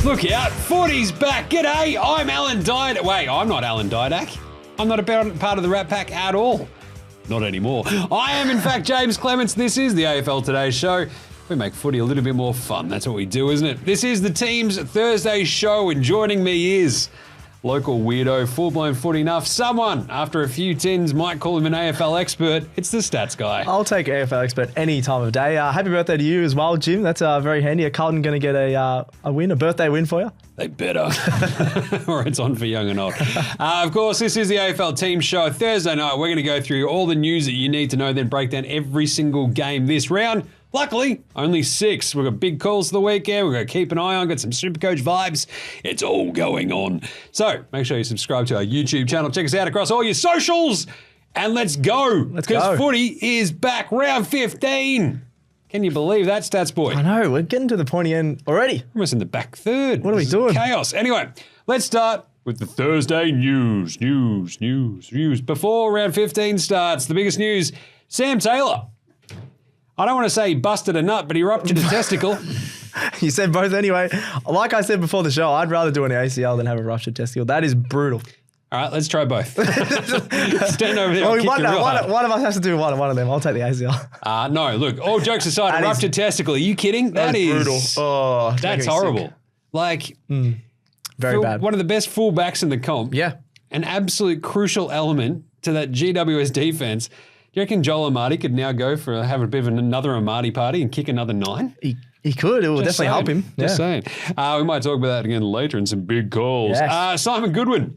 Look out, footy's back. G'day, I'm Alan Didak. Wait, I'm not Alan Didak. I'm not a part of the Rat Pack at all. Not anymore. I am, in fact, Jaymz Clements. This is the AFL Today Show. We make footy a little bit more fun. That's what we do, isn't it? This is the team's Thursday show, and joining me is local weirdo, full-blown footy nuff, someone, after a few tins, might call him an AFL expert. It's the stats guy. I'll take AFL expert any time of day. Happy birthday to you as well, Jim. That's very handy. Are Carlton going to get a win, a birthday win for you? They better. Or it's on for young and old. Of course, this is the AFL team show. Thursday night, we're going to go through all the news that you need to know, then break down every single game this round. Luckily, only 6. We've got big calls for the weekend. We're going to keep an eye on, got some SuperCoach vibes. It's all going on. So make sure you subscribe to our YouTube channel. Check us out across all your socials. And let's go. Because footy is back. Round 15. Can you believe that, Stats Boy? I know. We're getting to the pointy end already. We're almost in the back third. What are we doing? Chaos. Anyway, let's start with the Thursday news. Before round 15 starts, the biggest news, Sam Taylor. I don't want to say he busted a nut, but he ruptured a testicle. You said both anyway. Like I said before the show, I'd rather do an ACL than have a ruptured testicle. That is brutal. All right, let's try both. Stand over there. Well, one of us has to do one of them. I'll take the ACL. No, look, all jokes aside, a ruptured testicle. Are you kidding? That is brutal. Oh, that's horrible. Sick. Like, very bad. One of the best fullbacks in the comp. Yeah. An absolute crucial element to that GWS defense. Do you reckon Joel Amati could now go for have a bit of another Amati party and kick another 9? He could. It will definitely help him. Just saying. We might talk about that again later in some big calls. Yes. Simon Goodwin.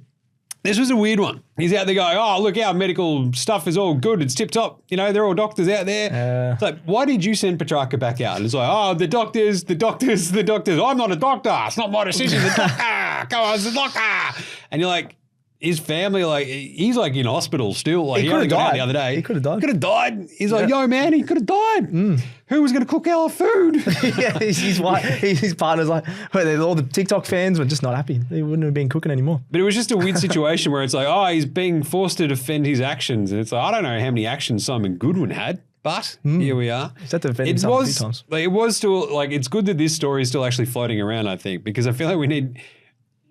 This was a weird one. He's out there going, oh, look, our medical stuff is all good. It's tip-top. You know, they're all doctors out there. It's like, why did you send Petracca back out? And it's like, oh, the doctors. I'm not a doctor. It's not my decision. The doctor. Go on, it's the doctor. And you're like, his family, like, he's like in hospital still. Like, he only got out the other day. He could have died. Could have died. He's like, yo, man, he could have died. Who was going to cook our food? Yeah, his partner's like, all the TikTok fans were just not happy. They wouldn't have been cooking anymore. But it was just a weird situation where it's like, oh, he's being forced to defend his actions. And it's like, I don't know how many actions Simon Goodwin had, but here we are. He's had to defend himself a few times. Like, it was still, like, it's good that this story is still actually floating around, I think, because I feel like we need...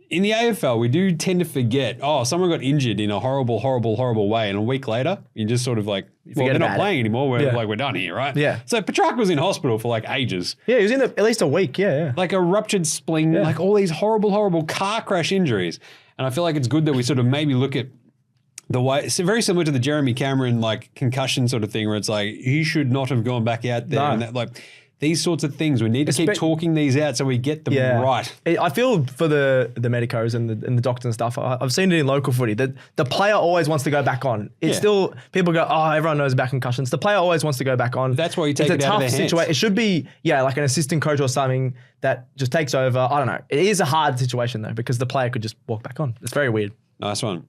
In the AFL, we do tend to forget, someone got injured in a horrible, horrible, horrible way. And a week later, you just sort of like, well, they're not playing anymore. We're done here, right? Yeah. So Petracca was in hospital for like ages. Yeah, he was in at least a week. Yeah. Like a ruptured spleen, like all these horrible, horrible car crash injuries. And I feel like it's good that we sort of maybe look at the way, it's very similar to the Jeremy Cameron like concussion sort of thing where it's like, he should not have gone back out there. No. And that, like, these sorts of things, we need to keep talking these out so we get them right. I feel for the medicos and the doctors and stuff, I've seen it in local footy, that the player always wants to go back on. It's still, people go, everyone knows about concussions. The player always wants to go back on. That's why you take it out of their hands. It should be, like an assistant coach or something that just takes over. I don't know. It is a hard situation though, because the player could just walk back on. It's very weird. Nice one.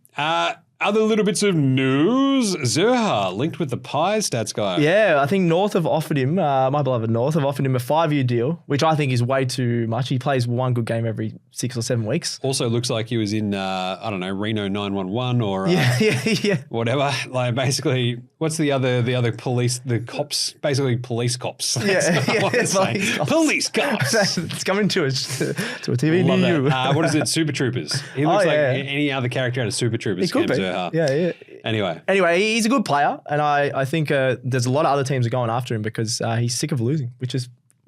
Other little bits of news. Zerha linked with the Pies, stats guy. Yeah, I think North have offered him, my beloved North, have offered him a 5-year deal, which I think is way too much. He plays one good game every 6 or 7 weeks. Also looks like he was in, Reno 911 or whatever. Like basically, what's the other police, the cops, basically police cops. Police cops. It's coming to a TV near you. What is it? Super Troopers. He looks like any other character out of Super Troopers. He could be. Yeah. Anyway, he's a good player, and I think there's a lot of other teams are going after him because he's sick of losing, which is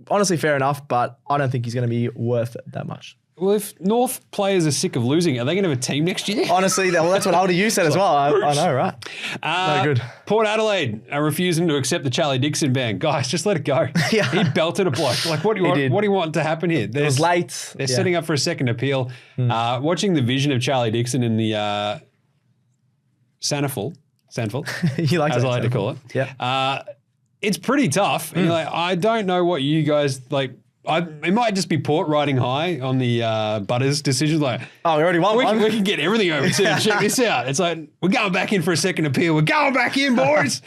honestly fair enough, but I don't think he's going to be worth that much. Well, if North players are sick of losing, are they going to have a team next year? Honestly, that's what Alder you said as well. I know, right? No good. Port Adelaide are refusing to accept the Charlie Dixon ban. Guys, just let it go. He belted a bloke. Like, what do you want to happen here? It was late. They're setting up for a second appeal. Watching the vision of Charlie Dixon in the Sanford, you like as I like to call it. Yeah. It's pretty tough. And you're like, I don't know what you guys like. It might just be Port riding high on the Butters decision. Like, we already won one. We can get everything over too. Check this out. It's like, we're going back in for a second appeal. We're going back in, boys.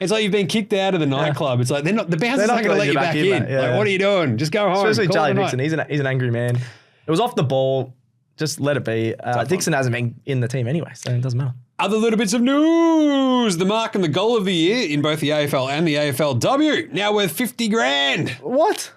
It's like you've been kicked out of the nightclub. It's like the bouncers aren't going to let you back in. Like, what are you doing? Just go home. Especially Charlie Dixon. He's an angry man. It was off the ball. Just let it be. Dixon hasn't been in the team anyway, so it doesn't matter. Other little bits of news. The mark and the goal of the year in both the AFL and the AFLW. Now worth $50,000. What?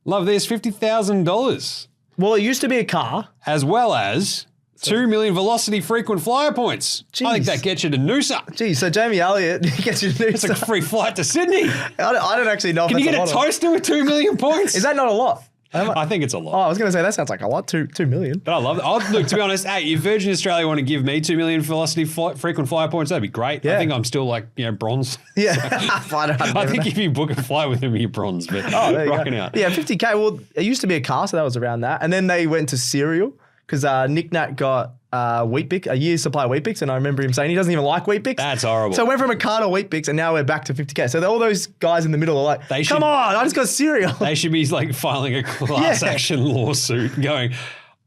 Love this, $50,000. Well, it used to be a car. as well as 2 million velocity frequent flyer points. Jeez. I think that gets you to Noosa. Geez, so Jamie Elliott gets you to It's a free flight to Sydney. I don't actually know if Can you that's get a lot toaster with 2 million points? Is that not a lot? I think it's a Oh, lot. I was going to say that sounds like a lot. 2 million. But I love it. Look, to be honest, hey, if Virgin Australia want to give me 2 million velocity frequent flyer points, that'd be great. Yeah. I think I'm still like, bronze. Yeah. I think if you book a flight with them, you're bronze. But there you rocking go. out. Yeah, 50K. Well, it used to be a car, so that was around that. And then they went to cereal because Nick Nat got Weet-Bix, a year's supply of Weet-Bix, and I remember him saying he doesn't even like Weet-Bix. That's horrible. So it went from a car to Weet-Bix, and now we're back to 50K. So all those guys in the middle are like, come on, I just got cereal. They should be like filing a class action lawsuit going,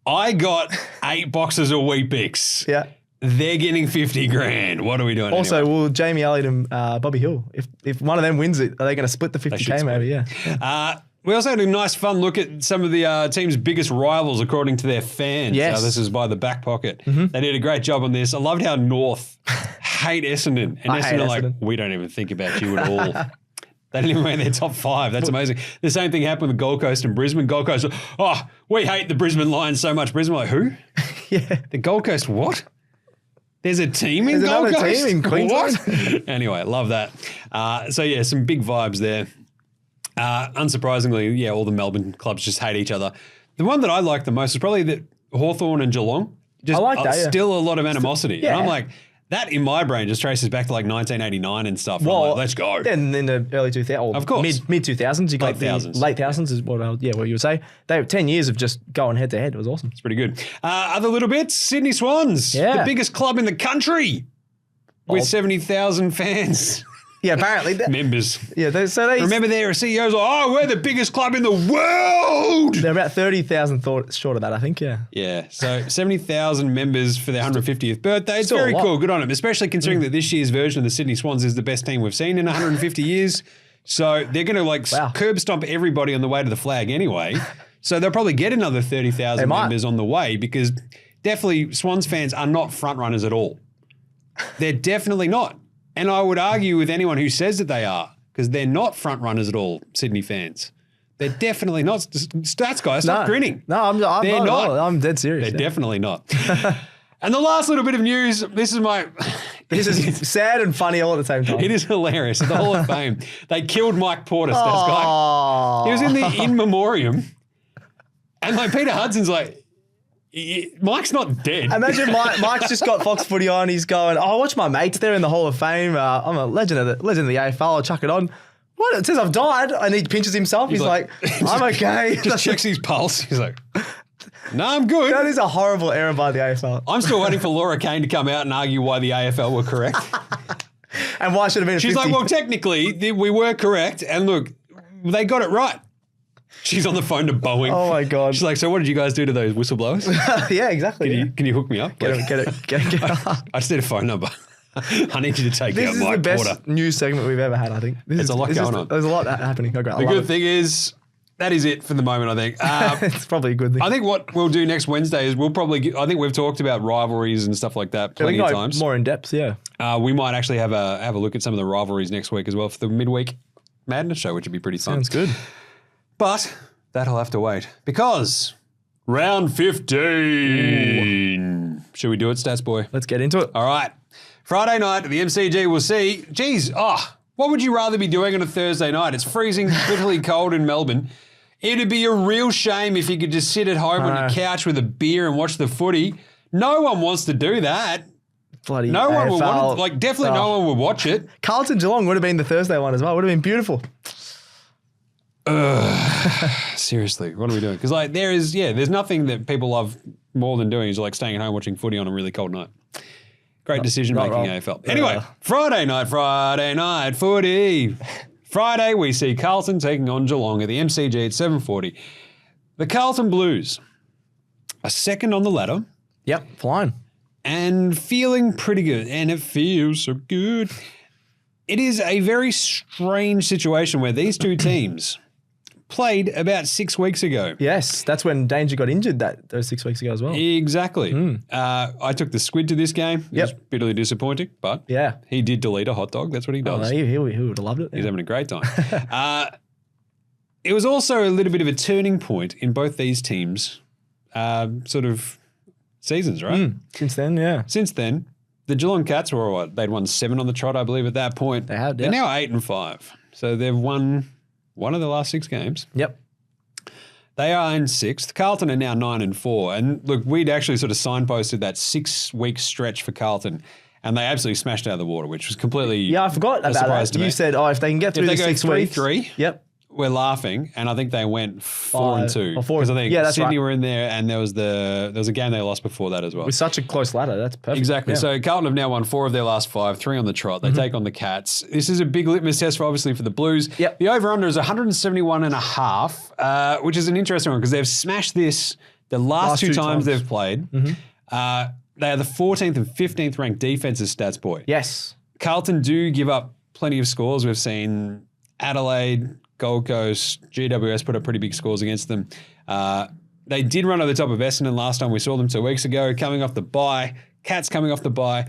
I got 8 boxes of Weet-Bix. Yeah. They're getting 50 grand. What are we doing Also, anyway? will Jamie Elliott and Bobby Hill, if one of them wins it, are they going to split the 50K maybe? Yeah. We also had a nice fun look at some of the team's biggest rivals according to their fans. Yes. This is by the back pocket. They did a great job on this. I loved how North hate Essendon. And Essendon are like, we don't even think about you at all. They didn't even make their top 5. That's amazing. The same thing happened with Gold Coast and Brisbane. Gold Coast, we hate the Brisbane Lions so much. Brisbane, like, who? Yeah. The Gold Coast, what? There's a team in There's Gold another Coast? team in Queensland. What? Anyway, love that. Some big vibes there. Unsurprisingly, all the Melbourne clubs just hate each other. The one that I like the most is probably that Hawthorn and Geelong. Just, I like that, Still a lot of animosity. Yeah. And I'm like, that in my brain just traces back to like 1989 and stuff. Well, I'm like, let's go. Then in the early 2000s, Of course. mid 2000s, you got late thousands is what you would say. They have 10 years of just going head to head. It was awesome. It's pretty good. Other little bits, Sydney Swans, Yeah. the biggest club in the country with 70,000 fans. Yeah, apparently. Members. Yeah, they Remember their CEOs are, we're the biggest club in the world. They're about 30,000 short of that, I think, yeah. Yeah, so 70,000 members for their 150th birthday. It's Still very a lot. cool. Good on them, especially considering that this year's version of the Sydney Swans is the best team we've seen in 150 years. So they're going to curb stomp everybody on the way to the flag anyway. So they'll probably get another 30,000 members on the way because definitely Swans fans are not front runners at all. They're definitely not. And I would argue with anyone who says that they are, because they're not front runners at all, Sydney fans. They're definitely not. Stats guys, stop grinning. No, I'm not. I'm dead serious. They're definitely not. And the last little bit of news, this is sad and funny all at the same time. It is hilarious. At the Hall of Fame, they killed Mike Porter, stats guy. He was in the in memoriam. And like Peter Hudson's like, Mike's not dead. Imagine Mike's just got Fox Footy on. He's going, I watch my mates there in the Hall of Fame. I'm a legend of the AFL. I'll chuck it on. What? It says I've died. And he pinches himself. He's like, I'm okay. Just checks his pulse. He's like, no, I'm good. That is a horrible error by the AFL. I'm still waiting for Laura Kane to come out and argue why the AFL were correct. And why should have been a She's 50? like, well, technically, we were correct. And look, they got it right. She's on the phone to Boeing. Oh, my God. She's like, so what did you guys do to those whistleblowers? Yeah, exactly. Can you hook me up? Get it. I just need a phone number. I need you to take This out is Mike the best Porter. news segment we've ever had, I think. There's a lot going on. There's a lot happening. Okay, The good thing is, that is it for the moment, I think. It's probably a good thing. I think what we'll do next Wednesday is I think we've talked about rivalries and stuff like that plenty of times. More in depth, yeah. We might actually have a look at some of the rivalries next week as well for the midweek Madness show, which would be pretty fun. Sounds good. But that'll have to wait because round 15. Should we do it, Stats Boy? Let's get into it. All right. Friday night at the MCG, we'll see. Geez, what would you rather be doing on a Thursday night? It's freezing, bitterly cold in Melbourne. It'd be a real shame if you could just sit at home on your couch with a beer and watch the footy. No one wants to do that. Bloody No one AFL. would want it. Definitely no one would watch it. Carlton Geelong would have been the Thursday one as well. Would have been beautiful. Seriously, what are we doing? Because there's nothing that people love more than doing is like staying at home watching footy on a really cold night. Great decision making, AFL. Anyway, Friday night footy. Friday, we see Carlton taking on Geelong at the MCG at 7:40. The Carlton Blues are second on the ladder. Yep, flying. And feeling pretty good. And it feels so good. It is a very strange situation where these two teams played about 6 weeks ago. Yes, that's when Danger got injured those 6 weeks ago as well. Exactly. I took the Squid to this game. It was bitterly disappointing, but he did delete a hot dog. That's what he does. He would have loved it. He's having a great time. It was also a little bit of a turning point in both these teams' sort of seasons, right? Since then, yeah. Since then, the Geelong Cats were what? They'd won 7 on the trot, I believe, at that point. They had, They're now 8-5. So they've won one of the last 6 games. Yep. They are in 6th. Carlton are now 9-4. And look, we'd actually sort of signposted that 6-week stretch for Carlton, and they absolutely smashed it out of the water, which was completely Yeah, I forgot about that. You said, if they can get through the 6 weeks. 3-3, yep. we're laughing, and I think they went 4-2. Because I think Sydney were in there, and there was a game they lost before that as well. With such a close ladder, that's perfect. Exactly. Yeah. So Carlton have now won 4 of their last 5, 3 on the trot. They take on the Cats. This is a big litmus test, obviously, for the Blues. Yep. The over-under is 171.5, which is an interesting one because they've smashed this the last 2 times they've played. They are the 14th and 15th ranked defenses stats boy. Yes. Carlton do give up plenty of scores. We've seen Adelaide, Gold Coast, GWS put up pretty big scores against them. They did run over the top of Essendon last time we saw them 2 weeks ago, coming off the bye. Cats coming off the bye.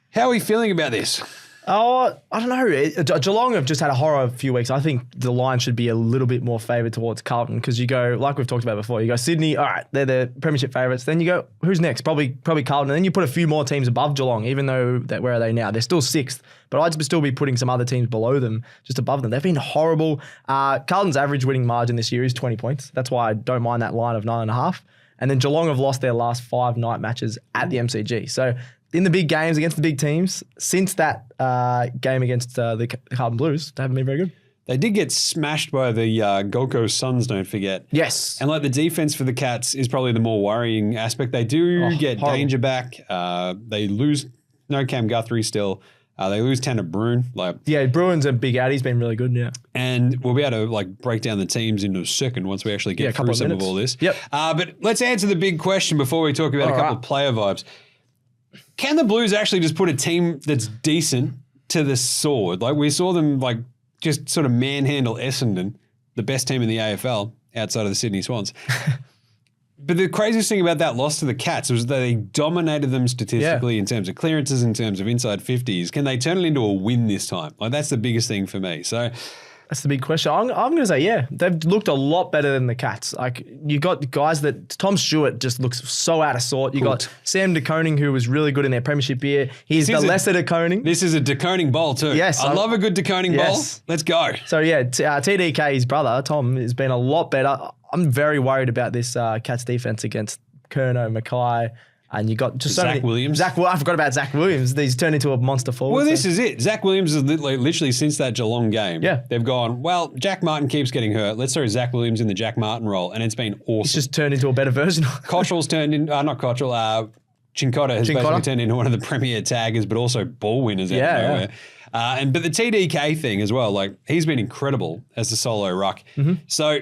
How are we feeling about this? Oh, I don't know. Geelong have just had a horror few weeks. I think the line should be a little bit more favoured towards Carlton because you go, like we've talked about before, you go Sydney, all right, they're the premiership favourites. Then you go, who's next? Probably Carlton. And then you put a few more teams above Geelong, even though where are they now? They're still 6th. But I'd still be putting some other teams below them, just above them. They've been horrible. Carlton's average winning margin this year is 20 points. That's why I don't mind that line of 9.5. And then Geelong have lost their last 5 night matches at the MCG. So in the big games against the big teams, since that game against the Carlton Blues, they haven't been very good. They did get smashed by the Gold Coast Suns, don't forget. Yes. And like the defense for the Cats is probably the more worrying aspect. They do get horrible. Danger back. They lose no Cam Guthrie still. They lose Tanner Bruin. Bruin's a big out. He's been really good, yeah. And we'll be able to break down the teams into a second once we actually get through some of all this. Yep. But let's answer the big question before we talk about a couple of player vibes. Can the Blues actually just put a team that's decent to the sword? Like we saw them just sort of manhandle Essendon, the best team in the AFL outside of the Sydney Swans. But the craziest thing about that loss to the Cats was that they dominated them statistically in terms of clearances, in terms of inside 50s. Can they turn it into a win this time? That's the biggest thing for me. So that's the big question. I'm going to say, yeah, they've looked a lot better than the Cats. You got guys that Tom Stewart just looks so out of sort. You got Sam De Koning, who was really good in their premiership year. He's the lesser De Koning. This is a De Koning bowl too. Yes. I love a good De Koning bowl. Let's go. So yeah, TDK, his brother, Tom, has been a lot better. I'm very worried about this Cats defense against Curnow, Mackay, and you got just Zach Williams. I forgot about Zach Williams. He's turned into a monster forward. Well, this is it. Zach Williams is literally since that Geelong game. Yeah. They've gone, well, Jack Martin keeps getting hurt. Let's throw Zach Williams in the Jack Martin role, and it's been awesome. He's just turned into a better version. Cottrell's turned in, not Cottrell, Cincotta has basically turned into one of the premier taggers, but also ball winners out of nowhere. But the TDK thing as well, he's been incredible as the solo ruck. So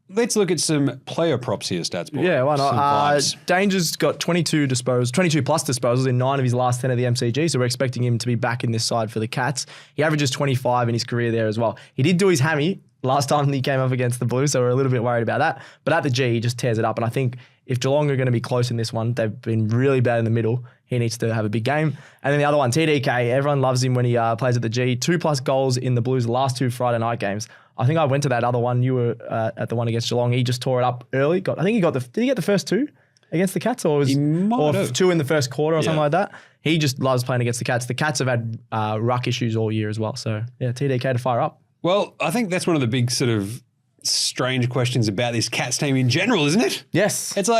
let's look at some player props here, Stats Boy. Yeah, why not? Danger's got 22 plus disposals in 9 of his last 10 of the MCG, so we're expecting him to be back in this side for the Cats. He averages 25 in his career there as well. He did do his hammy last time he came up against the Blues, so we're a little bit worried about that. But at the G, he just tears it up, and I think if Geelong are going to be close in this one, they've been really bad in the middle. He needs to have a big game. And then the other one, TDK, everyone loves him when he plays at the G. 2+ goals in the Blues' last 2 Friday night games. I think I went to that other one. You were at the one against Geelong. He just tore it up early. Did he get the first 2 against the Cats, or 2 in the first quarter or something like that? He just loves playing against the Cats. The Cats have had ruck issues all year as well. So yeah, TDK to fire up. Well, I think that's one of the big sort of strange questions about this Cats team in general, isn't it? Yes. It's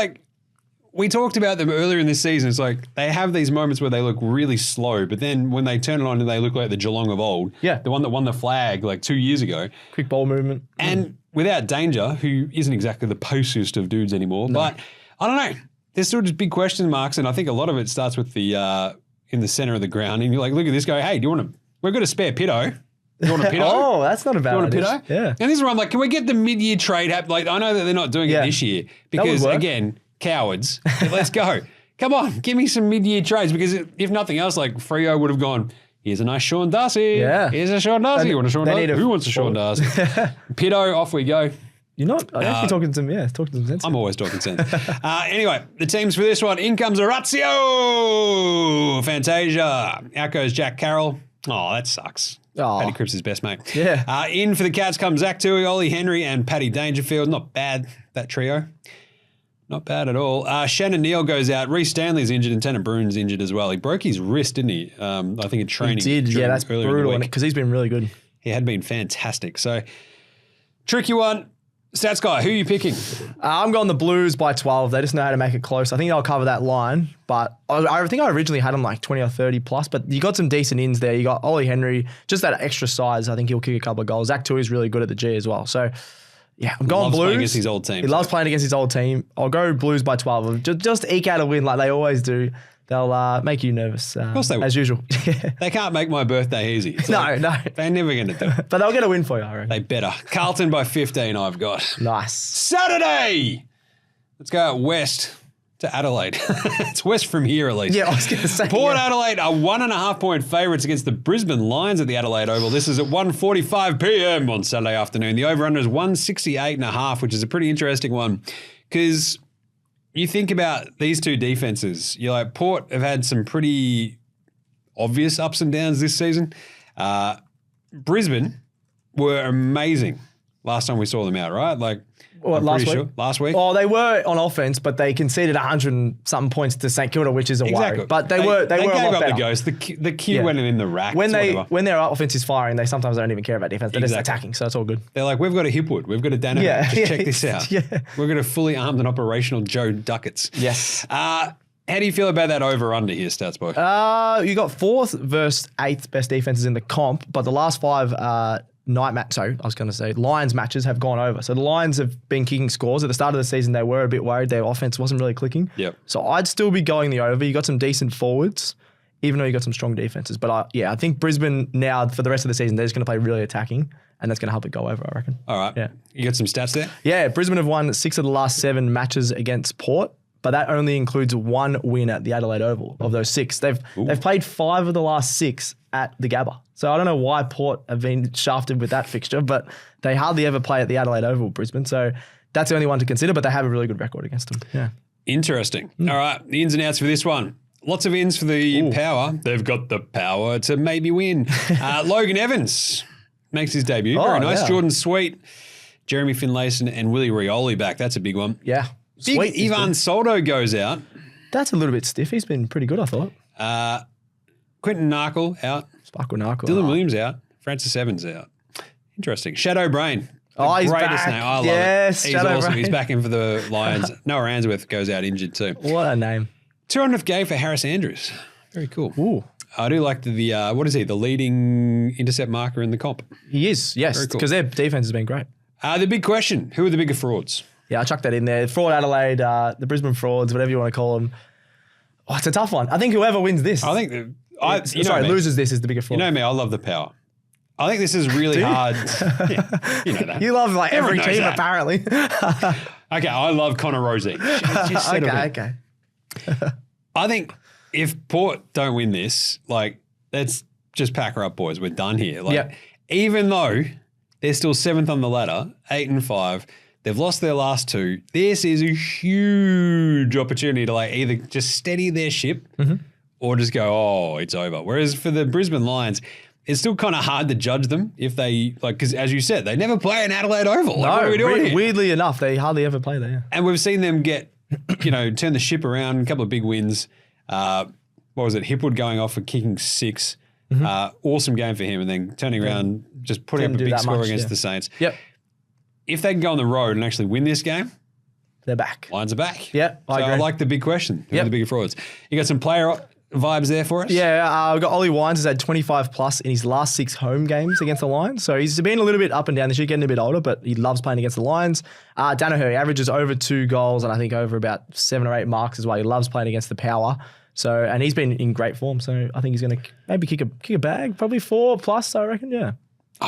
we talked about them earlier in this season. It's they have these moments where they look really slow, but then when they turn it on and they look like the Geelong of old. Yeah. The one that won the flag 2 years ago. Quick ball movement. And without Danger, who isn't exactly the postest of dudes anymore. No. But I don't know. There's still just big question marks, and I think a lot of it starts with the in the center of the ground. And you're look at this guy. Hey, we've got a spare Pitto. You want a Pitto? Oh, that's not a bad idea. You want a Pitto? Yeah. And this is where I'm can we get the mid-year trade happen? I know that they're not doing it this year because, again, cowards. Let's go. Come on, give me some mid-year trades because if nothing else, Freo would have gone, here's a nice Sean Darcy. Yeah. Here's a Sean Darcy. You want a Sean Darcy? Who wants a Sean Darcy? Pitto, off we go. You're not actually talking some sense. I'm always talking sense. Anyway, the teams for this one. In comes Orazio Fantasia. Out goes Jack Carroll. Oh, that sucks. Oh. Paddy Cripps' best mate. Yeah. In for the Cats comes Zach Tui, Ollie Henry, and Paddy Dangerfield. Not bad, that trio. Not bad at all. Shannon Neal goes out. Reece Stanley's injured and Tanner Brune's injured as well. He broke his wrist, didn't he? I think in training. He did. Yeah, that's brutal because he's been really good. He had been fantastic. So, tricky one. Stats guy, who are you picking? I'm going the Blues by 12. They just know how to make it close. I think they'll cover that line, but I think I originally had them like 20 or 30 plus, but you got some decent ins there. You got Ollie Henry, just that extra size. I think he'll kick a couple of goals. Zach Tui's really good at the G as well. So, yeah, I'm going Blues. Playing against his old team. He loves playing against his old team. I'll go Blues by 12. Just eke out a win like they always do. They'll make you nervous, of course they will. As usual. They can't make my birthday easy. No. They're never going to do it. But they'll get a win for you, I reckon. They better. Carlton by 15, I've got. Nice. Saturday! Let's go out west to Adelaide. It's west from here, at least. Yeah, I was going to say. Port Adelaide are 1.5-point favourites against the Brisbane Lions at the Adelaide Oval. This is at 1:45 p.m. on Saturday afternoon. The over-under is 168.5, which is a pretty interesting one because you think about these two defenses. You're like, Port have had some pretty obvious ups and downs this season. Brisbane were amazing last time we saw them out, right? Like, what, last week? Sure. Last week? Oh, they were on offense, but they conceded 100 and something points to St Kilda, which is a worry. But they were gave a lot up better. the ghost. The Q went in the rack. When their offense is firing, they sometimes don't even care about defense. They're just attacking, so it's all good. They're like, we've got a Hipwood. We've got a Danaher. Yeah. Just check this out. Yeah. We've got a fully armed and operational Joe Ducats. Yes. How do you feel about that over-under here, Stats Boy? You got 4th versus 8th best defenses in the comp, but the last 5 Lions matches have gone over. So the Lions have been kicking scores. At the start of the season, they were a bit worried. Their offense wasn't really clicking. Yep. So I'd still be going the over. You got some decent forwards, even though you got some strong defenses. But I think Brisbane now, for the rest of the season, they're just going to play really attacking, and that's going to help it go over, I reckon. All right. Yeah. You got some stats there? Yeah, Brisbane have won 6 of the last 7 matches against Port, but that only includes 1 win at the Adelaide Oval of those 6. They've played 5 of the last 6 at the Gabba. So I don't know why Port have been shafted with that fixture, but they hardly ever play at the Adelaide Oval, Brisbane. So that's the only one to consider, but they have a really good record against them. Yeah. Interesting. All right, the ins and outs for this one. Lots of ins for the power. They've got the power to maybe win. Logan Evans makes his debut. Very nice. Yeah. Jordan Sweet, Jeremy Finlayson, and Willie Rioli back. That's a big one. Yeah. Big Ivan Soldo goes out. That's a little bit stiff. He's been pretty good, I thought. Quentin Narkle out. Sparkle Narkle. Dylan Williams out. Francis Evans out. Interesting. Shadow Brain. He's greatest back. name. I love it. He's Shadow awesome. Brain. He's back in for the Lions. Noah Answorth goes out injured too. What a name. 200th game for Harris Andrews. Very cool. Ooh. I do like the what is he? The leading intercept marker in the comp. He is, yes, because their defense has been great. The big question, who are the bigger frauds? Yeah, I chucked that in there. Fraud Adelaide, the Brisbane frauds, whatever you want to call them. Oh, it's a tough one. I think whoever wins this. I think loses this is the bigger fraud. You know me, I love the power. I think this is really hard. Yeah, you know that. You love like every team apparently. Okay, I love Connor Rosie. Okay. I think if Port don't win this, like, let's just pack her up, boys. We're done here. Like, even though they're still 7th on the ladder, 8 and 5, they've lost their last 2. This is a huge opportunity to like either just steady their ship or just go, oh, it's over. Whereas for the Brisbane Lions, it's still kind of hard to judge them if they, like, because as you said, they never play in Adelaide Oval. Like, what are we doing here? Weirdly enough, they hardly ever play there. And we've seen them get, turn the ship around, a couple of big wins. What was it? Hipwood going off for kicking 6. Awesome game for him. And then turning around, just putting up a big score against the Saints. Yep. If they can go on the road and actually win this game, they're back. Lions are back. Yep, I like the big question. Who are the bigger frauds? You got some player vibes there for us? Yeah, we've got Ollie Wines has had 25 plus in his last 6 home games against the Lions. So he's been a little bit up and down this year, getting a bit older, but he loves playing against the Lions. Danaher, he averages over 2 goals and I think over about 7 or 8 marks as well. He loves playing against the power. So, and he's been in great form. So I think he's going to maybe kick a bag, probably 4 plus, I reckon. Yeah.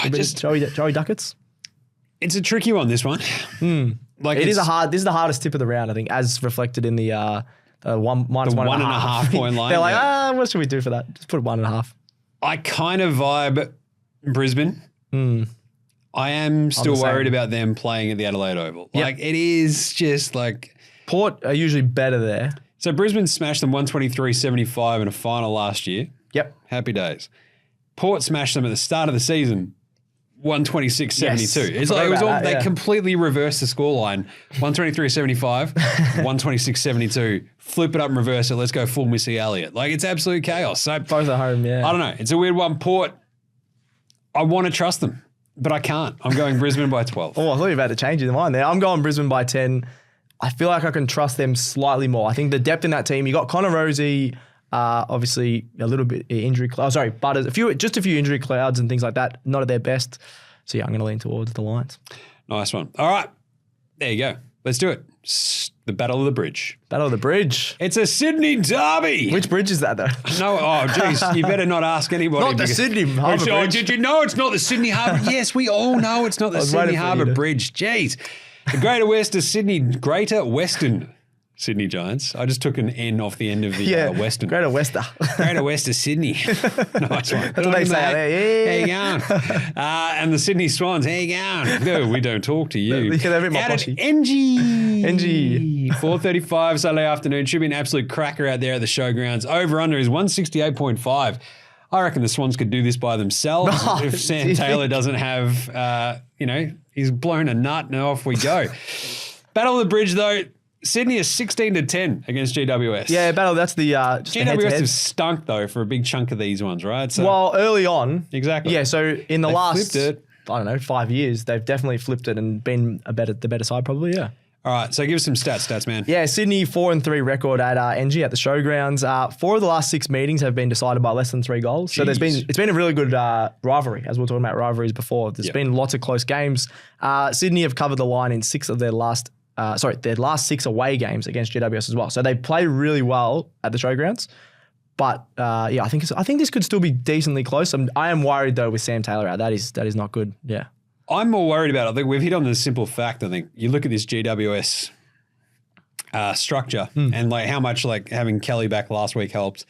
Joey Ducats. It's a tricky one, this one. Like this is the hardest tip of the round, I think, as reflected in the minus 1.5 point line. They're like, what should we do for that? Just put 1.5. I kind of vibe Brisbane. I am still worried about them playing at the Adelaide Oval. Like, it is just like... Port are usually better there. So Brisbane smashed them 123-75 in a final last year. Yep. Happy days. Port smashed them at the start of the season 126.72. Yes, It's like it was all that, they yeah. completely reversed the scoreline. 123.75, 126.72. Flip it up and reverse it. Let's go full Missy Elliott. Like it's absolute chaos. So Both at home, yeah. I don't know. It's a weird one. Port, I want to trust them, but I can't. I'm going Brisbane by 12. Oh, I thought you were about to change your mind there. I'm going Brisbane by 10. I feel like I can trust them slightly more. I think the depth in that team, you got Connor Rosie, obviously a little bit injury cloud. Sorry, Butters, just a few injury clouds and things like that. Not at their best. So yeah, I'm going to lean towards the Lions. Nice one. All right. There you go. Let's do it. The Battle of the Bridge. Battle of the Bridge. It's a Sydney derby. Which bridge is that though? No, oh, geez, you better not ask anybody. Not the Sydney Harbour Oh, Bridge. did you know it's not the Sydney Harbour? Yes, we all know it's not the was Sydney waiting for you Harbour to- Bridge. Jeez. The Greater Western Sydney Giants. I just took an N off the end of the Western. Greater Wester. Greater West of Sydney. Nice one. That's what they say out there. How Yeah. you going? And the Sydney Swans. How you going? No, we don't talk to you. Yeah, they're a bit more Out at poshy. NG. 4:35 Saturday afternoon. Should be an absolute cracker out there at the showgrounds. Over under is 168.5. I reckon the Swans could do this by themselves Oh, if Sam do you Taylor think? doesn't have, he's blown a nut and off we go. Battle of the Bridge though. Sydney is 16-10 against GWS. Yeah, battle. That's the just the GWS head-to-head. have stunk though for a big chunk of these ones, right? So Well, early on. Exactly. Yeah, so in the They last, flipped it. I don't know, 5 years, they've definitely flipped it and been the better side probably, yeah. all right, so give us some stats, man. Yeah, Sydney 4-3 record at NG at the showgrounds. 4 of the last 6 meetings have been decided by less than 3 goals. So it's been a really good rivalry, as we were talking about rivalries before. There's been lots of close games. Sydney have covered the line in 6 of their last 6 away games against GWS as well. So they play really well at the showgrounds. But I think this could still be decently close. I am worried though with Sam Taylor out. That is not good. Yeah. I'm more worried about it. I think we've hit on the simple fact. I think you look at this GWS structure and like how much like having Kelly back last week helped.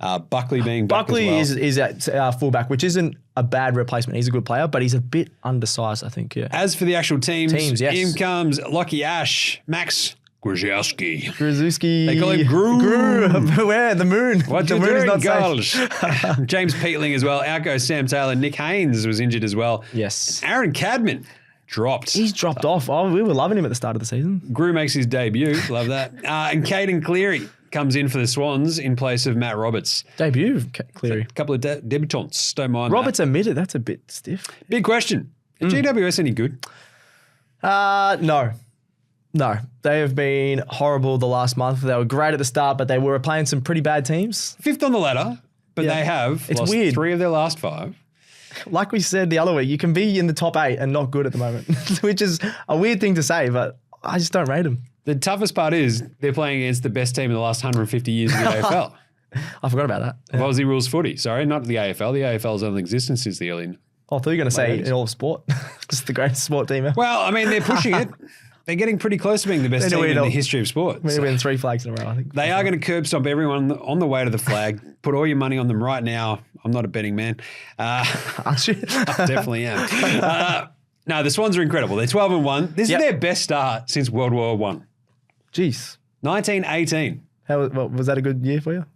Buckley being back Buckley as well. is at fullback, which isn't a bad replacement. He's a good player, but he's a bit undersized, I think. Yeah. As for the actual teams, yes. in comes Lockie Ash, Max Grzyowski. Grzyowski. They call him Gru. Where? The moon. What the you moon doing, is not girls? safe. Jaymz Peatling as well. Out goes Sam Taylor. Nick Haynes was injured as well. Yes. Aaron Cadman dropped. He's dropped off. Oh, we were loving him at the start of the season. Gru makes his debut. Love that. And Caden Cleary comes in for the Swans in place of Matt Roberts. Debut, Cleary. A couple of debutants. Don't mind Roberts admitted that's a bit stiff. that. Big question. Is GWS any good? No. They have been horrible the last month. They were great at the start, but they were playing some pretty bad teams. 5th on the ladder, but Yeah. they have It's lost weird. 3 of their last 5. Like we said the other week, you can be in the top 8 and not good at the moment, which is a weird thing to say, but I just don't rate them. The toughest part is they're playing against the best team in the last 150 years in the AFL. I forgot about that. Yeah. Aussie rules footy. Sorry, not the AFL. The AFL's only existence since the early. I thought you were going to say Ladies. in all of sport. Just the greatest sport team ever. Well, I mean, they're pushing it. They're getting pretty close to being the best They team in win the history of sport. We So win 3 flags in a row, I think. they are going to curb stomp everyone on the way to the flag. Put all your money on them right now. I'm not a betting man. Aren't you? I definitely am. No, the Swans are incredible. They're 12-1. This Yep. is their best start since World War I. Jeez. 1918. Was that a good year for you?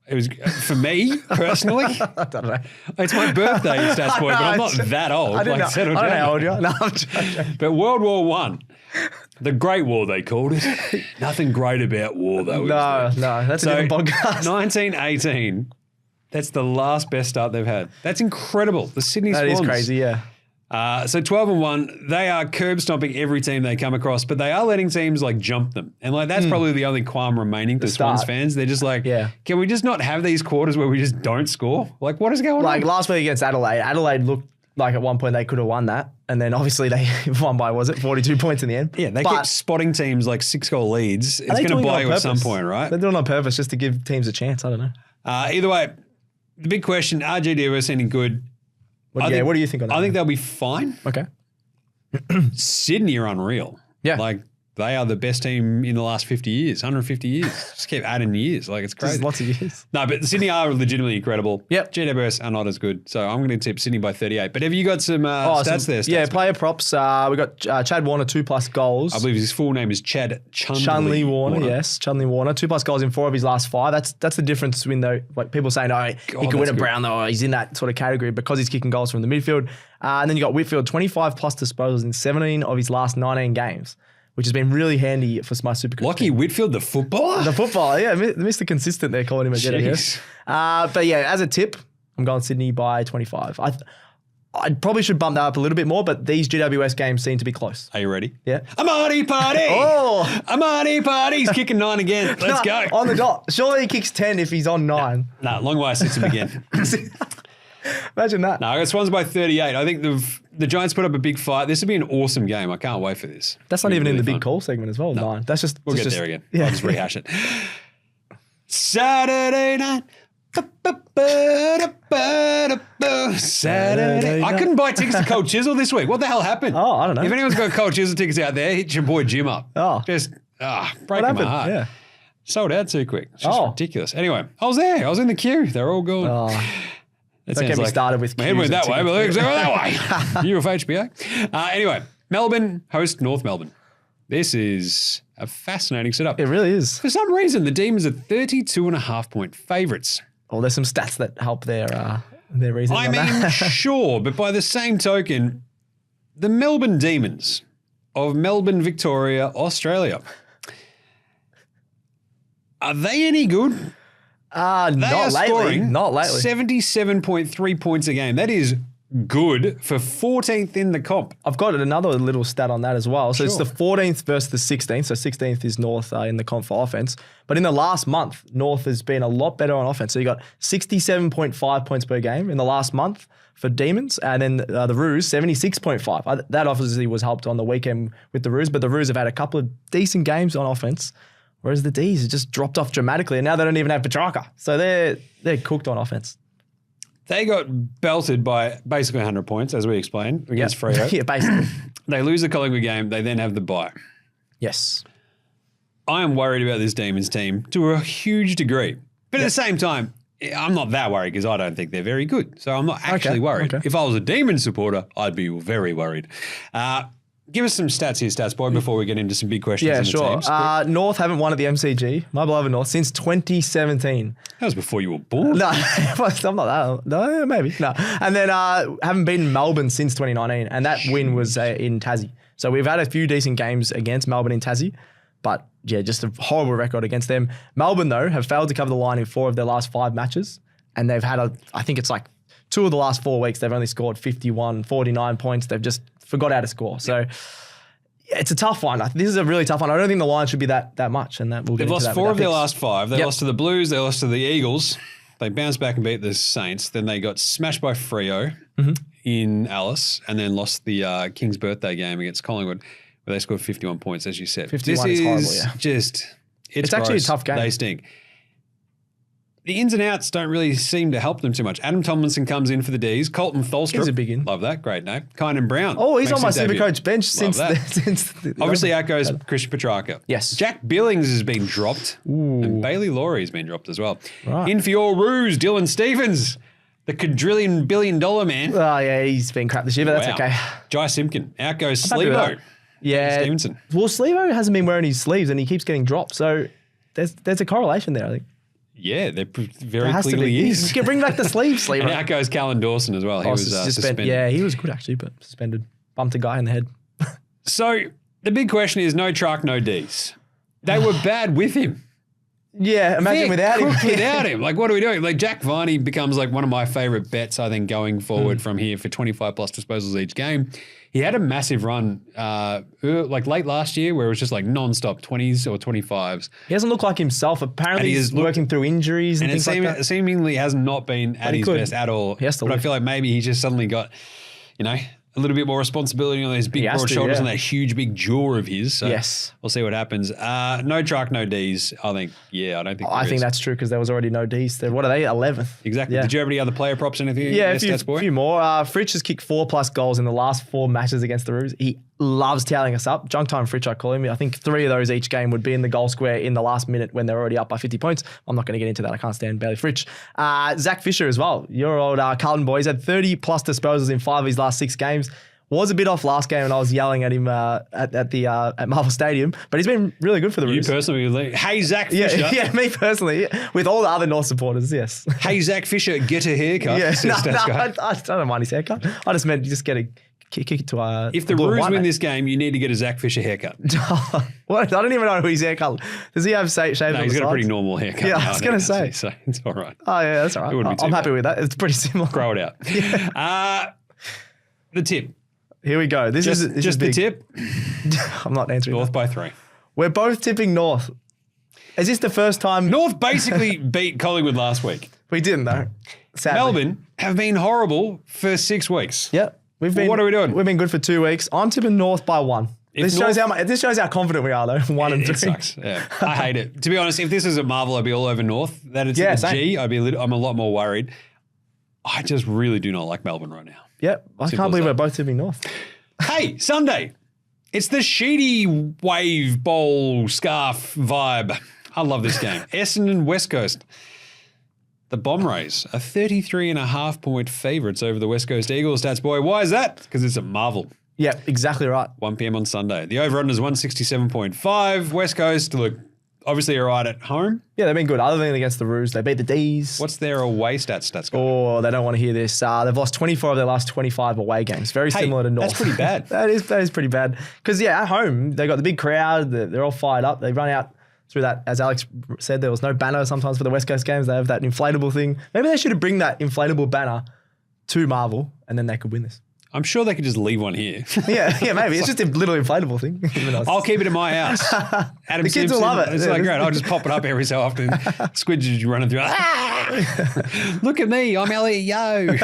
It was for me personally. I don't know. It's my birthday, Stats Boy, but I'm not that old. I don't know. settle I don't know down. how old you are. No, I'm joking. But World War I, the Great War, they called it. Nothing great about war, though. No, is there? that's a different podcast. 1918, that's the last best start they've had. That's incredible. The Sydney That Swans. is crazy, yeah. So 12-1, they are curb stomping every team they come across, but they are letting teams like jump them. And like that's probably the only qualm remaining to Swans start. fans. They're just like, Yeah. can we just not have these quarters where we just don't score? Like what is going Like on? last week against Adelaide looked like at one point they could have won that. And then obviously they won by, 42 points in the end? Yeah, they But keep spotting teams like 6-goal leads. It's are they going to doing it buy on you at some purpose? point, right? They're doing it on purpose just to give teams a chance. I don't know. Either way, the big question, are GWS any good? What do you think on that? I think they'll be fine. Okay. Sydney are unreal. Yeah. Like they are the best team in the last 50 years, 150 years. Just keep adding years. Like, it's crazy. Just lots of years. No, but Sydney are legitimately incredible. Yep. GWS are not as good. So I'm going to tip Sydney by 38. But have you got some stats there? Yeah, player props. We got Chad Warner, 2+ goals. I believe his full name is Chad Chunley Warner. Yes, Chunley Warner, 2+ goals in 4 of his last 5. That's the difference between like people saying, he could win a Brown though. He's in that sort of category because he's kicking goals from the midfield. And then you got Whitfield, 25+ disposals in 17 of his last 19 games, which has been really handy for my Supercoach. Lockie Whitfield, the footballer? The footballer, yeah. Mr. Consistent, they're calling him a jet, I guess. But yeah, as a tip, I'm going Sydney by 25. I probably should bump that up a little bit more, but these GWS games seem to be close. Are you ready? Yeah. Amani Party! Oh! Amani Party! He's kicking 9 again. Let's go. On the dot. Surely he kicks 10 if he's on 9. No, long way sits him again. Imagine that. No, I got Swans by 38. I think the Giants put up a big fight. This would be an awesome game. I can't wait for this. That's not even in the big call segment as well. No. 9. That's just. We'll get there again. Yeah. I'll just rehash it. Saturday night. Saturday. I couldn't buy tickets to Cold Chisel this week. What the hell happened? Oh, I don't know. If anyone's got Cold Chisel tickets out there, hit your boy Jim up. Oh. Just breaking my heart. Yeah. Sold out too quick. It's just ridiculous. Anyway, I was there. I was in the queue. They're all gone. Oh. Don't get me started with my head went that way, but legs go that way. You of HBO. Anyway, Melbourne host North Melbourne. This is a fascinating setup. It really is. For some reason, the Demons are 32.5-point favourites. Well, there's some stats that help their reasoning. I mean, sure, but by the same token, the Melbourne Demons of Melbourne, Victoria, Australia, are they any good? Not lately. 77.3 points a game. That is good for 14th in the comp. I've got another little stat on that as well. So It's the 14th versus the 16th. So 16th is North in the comp for offense. But in the last month, North has been a lot better on offense. So you got 67.5 points per game in the last month for Demons. And then the Roos, 76.5. That obviously was helped on the weekend with the Roos. But the Roos have had a couple of decent games on offense. Whereas the D's have just dropped off dramatically, and now they don't even have Petracca. So they're cooked on offense. They got belted by basically 100 points, as we explained, against Freo. Yeah, basically. They lose the Collingwood game. They then have the bye. Yes. I am worried about this Demons team to a huge degree. But at the same time, I'm not that worried because I don't think they're very good. So I'm not actually worried. Okay. If I was a Demons supporter, I'd be very worried. Give us some stats here, Stats Boy, before we get into some big questions. Yeah, on the sure. teams. North haven't won at the MCG, my beloved North, since 2017. That was before you were born. No, I'm not that. No, maybe. No. And then haven't beaten Melbourne since 2019, and that win was in Tassie. So we've had a few decent games against Melbourne in Tassie, but yeah, just a horrible record against them. Melbourne, though, have failed to cover the line in 4 of their last 5 matches, and they've had, I think it's like 2 of the last 4 weeks, they've only scored 51, 49 points. They've just forgot how to score. So it's a tough one. This is a really tough one. I don't think the line should be that much, and that we'll get They've into lost that 4 of their picks. last 5. They lost to the Blues. They lost to the Eagles. They bounced back and beat the Saints. Then they got smashed by Freo in Alice, and then lost the King's birthday game against Collingwood, where they scored 51 points, as you said. 51 this is horrible, is yeah. just, it's actually a gross. tough game. They stink. The ins and outs don't really seem to help them too much. Adam Tomlinson comes in for the D's. Colton Tholstrup. He's a big in. Love that. Great name. Kynan Brown. Oh, he's on my makes his debut. Supercoach bench since Obviously, out goes Christian Petracca. Yes. Jack Billings has been dropped. Ooh. And Bailey Laurie has been dropped as well. Right. In for your ruse, Dylan Stephens, the quadrillion billion dollar man. Oh, yeah, he's been crap this year, but that's okay. Jai Simpkin. Out goes happy with Slevo. that. Yeah. Stevenson. Well, Slevo hasn't been wearing his sleeves, and he keeps getting dropped. So there's a correlation there, I think. Yeah, there very There has to clearly be. is. You can bring back the sleeves, Slevo. And out goes Callan Dawson as well. He was suspended. Yeah, he was good actually, but suspended. Bumped a guy in the head. So the big question is no truck, no D's. They were bad with him. Yeah, imagine without him. Without him. Like, what are we doing? Like, Jack Viney becomes like one of my favourite bets, I think, going forward from here for 25 plus disposals each game. He had a massive run like late last year where it was just like non-stop 20s or 25s. He doesn't look like himself. Apparently he's working through injuries and things like that. Seemingly has not been at his best at all. He has to but I live. feel like maybe he just suddenly got, a little bit more responsibility on those big broad shoulders and that huge big jaw of his. So yes. We'll see what happens. No truck, no D's. I think, I don't think I think that's true because there was already no D's there. What are they? 11th. Exactly. Yeah. Did you have any other player props, anything? Yeah, a a few more. Fritsch has kicked 4+ goals in the last 4 matches against the Roos. He loves toweling us up. Junk time Fritch, I call him. I think 3 of those each game would be in the goal square in the last minute when they're already up by 50 points. I'm not going to get into that. I can't stand Bailey Fritch. Zach Fisher as well. Your old Carlton boy. He's had 30 plus disposals in 5 of his last 6 games. Was a bit off last game, and I was yelling at him at Marvel Stadium. But he's been really good for the Roos. You personally, hey Zach Fisher. Yeah, me personally, with all the other North supporters, yes. Hey Zach Fisher, get a haircut. Yeah, I don't mind his haircut. I just meant you just get a kick it to if the Roos win this game, you need to get a Zach Fisher haircut. What? I don't even know his haircut. Does he have shaved on the he's got sides? a pretty normal haircut. Yeah, I was going to say. So it's all right. Oh yeah, that's all right. I'm happy with that. It's pretty similar. Grow it out. Yeah. The tip. Here we go. This is just the tip. I'm not answering. North by 3. We're both tipping North. Is this the first time? North basically beat Collingwood last week. We didn't though. Sadly. Melbourne have been horrible for 6 weeks. Yep. What are we doing? We've been good for 2 weeks. I'm tipping North by 1. This shows how confident we are though. 1 and 3. It sucks. Yeah. I hate it. To be honest, if this is at Marvel, I'd be all over North. That it's a G, I'm a lot more worried. I just really do not like Melbourne right now. Yep. I can't believe we're both tipping North. Hey, Sunday. It's the Sheedy Wave Bowl Scarf vibe. I love this game. Essendon West Coast. The Bomb Rays are 33.5 point favourites over the West Coast Eagles. Stats boy. Why is that? Because it's at Marvel. Yeah, exactly right. 1 p.m. on Sunday. The over-under is 167.5. West Coast, look, obviously all right at home. Yeah, they've been good. Other than against the Roos, they beat the D's. What's their away stats guy? Oh, they don't want to hear this. They've lost 24 of their last 25 away games. Very similar to North. That's pretty bad. that is pretty bad. Because, yeah, at home, they've got the big crowd. They're all fired up. They run out through that. As Alex said, there was no banner sometimes for the West Coast games. They have that inflatable thing. Maybe they should bring that inflatable banner to Marvel, and then they could win this. I'm sure they could just leave one here. yeah, maybe. It's just a little inflatable thing. I'll keep it in my house. Adam the kids Simpson, will love it. It's like, great. I'll just pop it up every so often. Squidges running through. Look at me. I'm Elliot Yo.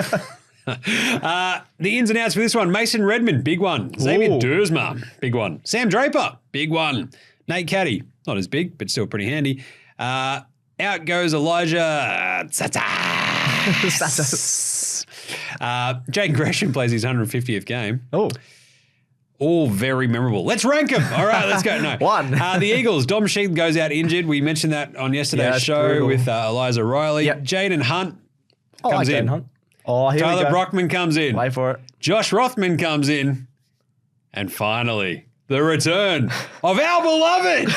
The ins and outs for this one. Mason Redmond, big one. Xavier Duursma, big one. Sam Draper, big one. Nate Caddy, not as big, but still pretty handy. Out goes Elijah Jane Gresham plays his 150th game. Oh. All very memorable. Let's rank them. All right, let's go. No. 1. The Eagles. Dom Sheed goes out injured. We mentioned that on yesterday's show with Eliza Riley. Yep. Jaden Hunt comes in. Hunt. Oh, here we go. Tyler Brockman comes in. Wait for it. Josh Rothman comes in. And finally, the return of our beloved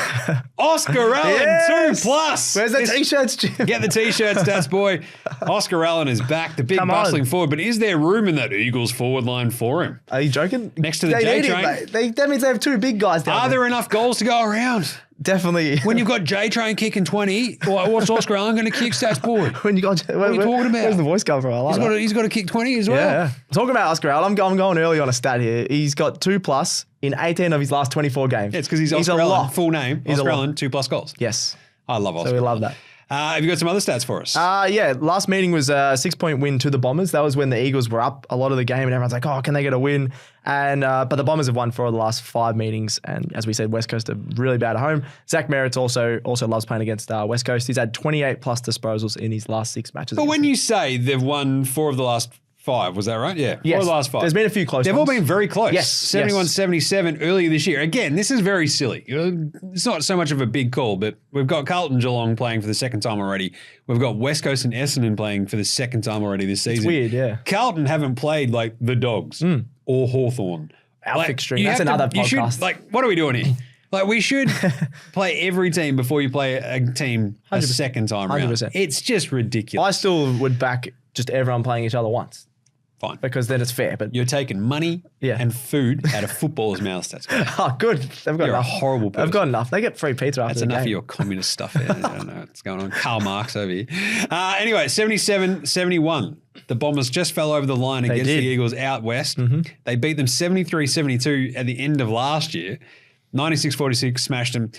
Oscar Allen, 2+. Where's the T-shirts, Jim? Get the T-shirts, Stats boy. Oscar Allen is back, the big bustling forward. But is there room in that Eagles forward line for him? Are you joking? Next to the J-Train? That means they have 2 big guys down there. Are there enough goals to go around? Definitely. When you've got J-Train kicking 20, what's Oscar Allen going to kick, Stats boy? When you got, what are you talking about? Where's the voice come from? I like he's got to kick 20 as well. Yeah. Talking about Oscar Allen, I'm going early on a stat here. He's got 2+ in 18 of his last 24 games. Yeah, it's because he's Oscar Allen. Full name, Oscar Allen, 2+ goals. Yes. I love Oscar. So we love that. Have you got some other stats for us? Yeah. Last meeting was a 6-point win to the Bombers. That was when the Eagles were up a lot of the game and everyone's like, oh, can they get a win? And but the Bombers have won 4 of the last 5 meetings. And as we said, West Coast are really bad at home. Zach Merritt also loves playing against West Coast. He's had 28+ disposals in his last 6 matches. But when you say they've won 4 of the last 5, was that right? Yeah. Yes. 4 of the last 5. There's been a few close They've ones. all been very close. Yes. 71-77 earlier this year. Again, this is very silly. It's not so much of a big call, but we've got Carlton Geelong playing for the 2nd time already. We've got West Coast and Essendon playing for the 2nd time already this season. It's weird, yeah. Carlton haven't played like the Dogs or Hawthorn. Our fixturing. That's another podcast. What are we doing here? Like, we should play every team before you play a team a 2nd time around. 100%. It's just ridiculous. I still would back just everyone playing each other once. Fine. Because then it's fair. But you're taking money and food out of footballers' mouths. That's good. Oh, good. They've got You're enough. a horrible person. They've got enough. They get free pizza after That's the enough game. of your communist stuff there. I don't know what's going on. Karl Marx over here. Anyway, 77-71. The Bombers just fell over the line against the Eagles out west. They beat them 73-72 at the end of last year. 96-46, smashed them.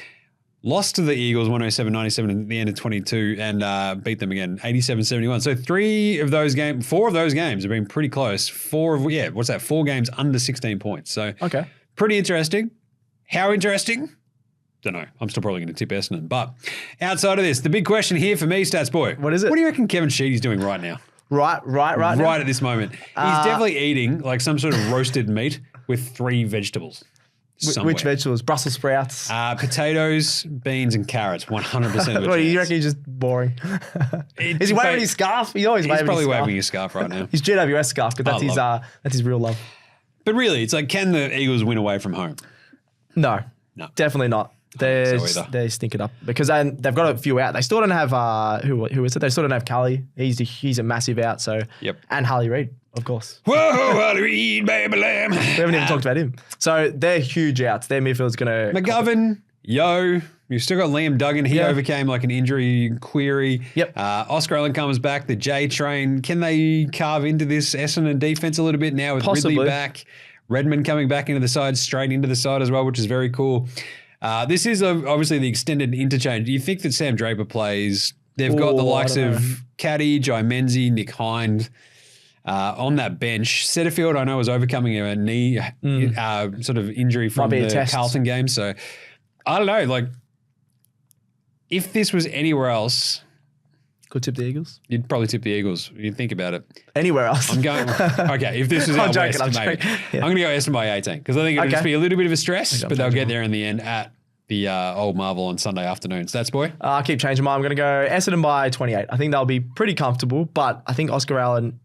Lost to the Eagles 107-97 at the end of 22 and beat them again 87-71. So 4 of those games have been pretty close. 4 games under 16 points. So pretty interesting. How interesting? Don't know. I'm still probably going to tip Essendon. But outside of this, the big question here for me, Stats Boy. What is it? What do you reckon Kevin Sheedy's doing right now? Right now? Right at this moment. He's definitely eating like some sort of roasted meat with 3 vegetables. somewhere. Which vegetables? Brussels sprouts? Potatoes, beans, and carrots. 100% What, you reckon he's just boring? Is he waving his scarf? He's always waving his scarf. He's probably waving his scarf right now. His GWS scarf, because that's his real love. But really, it's like, can the Eagles win away from home? No. Definitely not. They stink it up because they've got a few out. They still don't have who is it? They still don't have Callie. He's a massive out. So and Harley Reid, of course. Whoa, Harley Reid, baby lamb. We haven't even talked about him. So they're huge outs. Their midfield's gonna McGovern, you've still got Liam Duggan. He overcame like an injury query. Oscar Allen comes back. The J train. Can they carve into this Essendon defense a little bit now with Possibly. Ridley back? Redmond coming back into the side, straight into the side as well, which is very cool. This is obviously the extended interchange. Do you think that Sam Draper plays? They've got the likes of Caddy, Jaymz, Nick Hind on that bench. Setterfield, I know, is overcoming a knee sort of injury from the Carlton game. So I don't know. Like, if this was anywhere else, could tip the Eagles. You'd probably tip the Eagles. You'd think about it. Anywhere else. I'm going. Okay, if this was out west, maybe. I'm going to go Essendon by 18 because I think it'll just be a little bit of a stress, but they'll get there in the end at the Old Marvel on Sunday afternoon. Stats boy. I keep changing mine. I'm going to go Essendon by 28. I think they'll be pretty comfortable, but I think Oscar Allen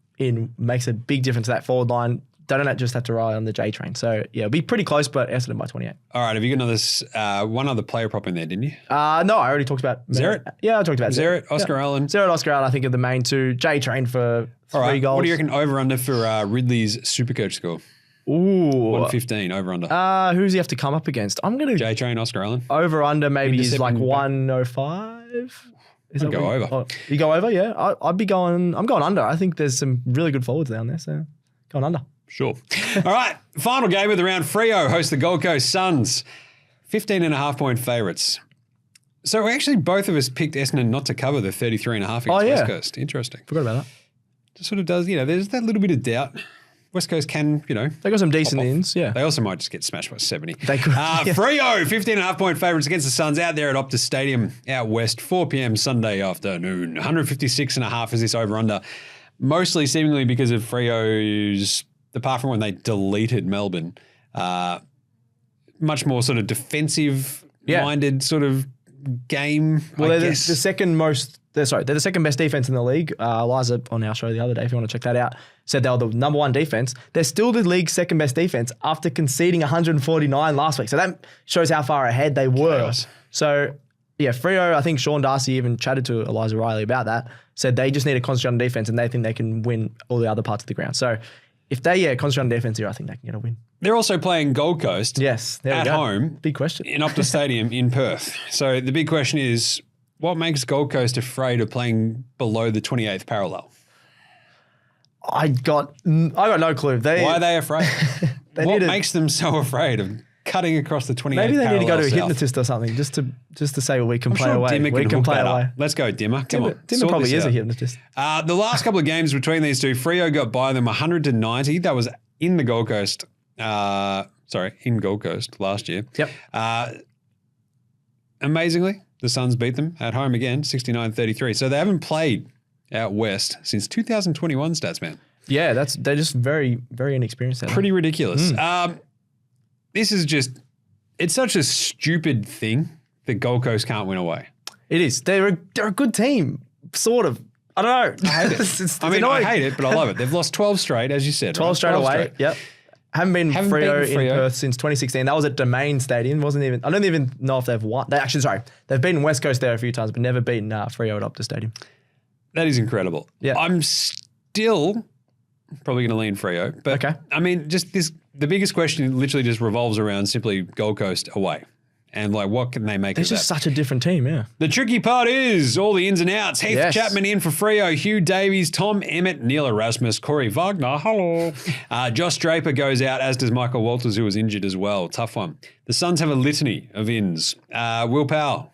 makes a big difference to that forward line. They don't just have to rely on the J train. So, yeah, it'll be pretty close, but Essendon by 28. All right. Have you got one other player prop in there, didn't you? No, I already talked about Zeret. Yeah, I talked about Zeret, Oscar Allen. Zeret, Oscar Allen, I think, are the main two. J train for 3 goals. What do you reckon over under for Ridley's SuperCoach score? Ooh. 115 over under. Who does he have to come up against? I'm going to... J train, Oscar Allen. Over under maybe is like 105. I'd go over. Oh, you go over, yeah. I'm going under. I think there's some really good forwards down there, so going under. Sure. All right. Final game of the round. Freo host the Gold Coast Suns. 15.5-point favourites. So actually both of us picked Essendon not to cover the 33.5 against West Coast. Interesting. Forgot about that. Just sort of does, there's that little bit of doubt. West Coast can, They got some decent ins, yeah. They also might just get smashed by 70. They could. Freo, 15.5-point favourites against the Suns out there at Optus Stadium out west, 4 p.m. Sunday afternoon. 156.5 is this over-under. Mostly seemingly because of Freo's, apart from when they deleted Melbourne, much more sort of defensive-minded sort of game, Well, they're the second most... They're the second best defense in the league. Eliza on our show the other day, if you want to check that out, said they were the number 1 defense. They're still the league's second best defense after conceding 149 last week. So that shows how far ahead they were. Chaos. So, yeah, Freo, I think Sean Darcy even chatted to Eliza Riley about that, said they just need to concentrate on defense and they think they can win all the other parts of the ground. So if they concentrate on defense here, I think they can get a win. They're also playing Gold Coast at home. Big question. In Optus Stadium in Perth. So the big question is, what makes Gold Coast afraid of playing below the 28th parallel? I got no clue. Why are they afraid? What makes them so afraid of cutting across the 28th parallel? Maybe they need to go to a hypnotist or something just to say, well, we can play away. Dimmer we can play away. Up. Let's go, Dimmer. Come on. Dimmer probably is a hypnotist. The last couple of games between these two, Freo got by them 100-90. That was in the Gold Coast. In Gold Coast last year. Yep. Amazingly, the Suns beat them at home again, 69-33. So they haven't played out west since 2021, stats man. Yeah, they're just very, very inexperienced. Pretty ridiculous. This is just, it's such a stupid thing that Gold Coast can't win away. It is. They're a good team, sort of. I don't know. I hate it. I hate it, but I love it. They've lost 12 straight, as you said. 12 straight away. Yep. Haven't been Freo in Perth since 2016. That was at Domain Stadium. I don't even know if they've won. They've beaten West Coast there a few times, but never beaten Freo at Optus Stadium. That is incredible. Yeah. I'm still probably going to lean Freo. But I mean, just the biggest question literally just revolves around simply Gold Coast away. And like, what can they make of that? It's just such a different team, yeah. The tricky part is all the ins and outs. Heath Chapman in for Freo, Hugh Davies, Tom Emmett, Neil Erasmus, Corey Wagner, hello. Josh Draper goes out, as does Michael Walters, who was injured as well. Tough one. The Suns have a litany of ins. Will Powell,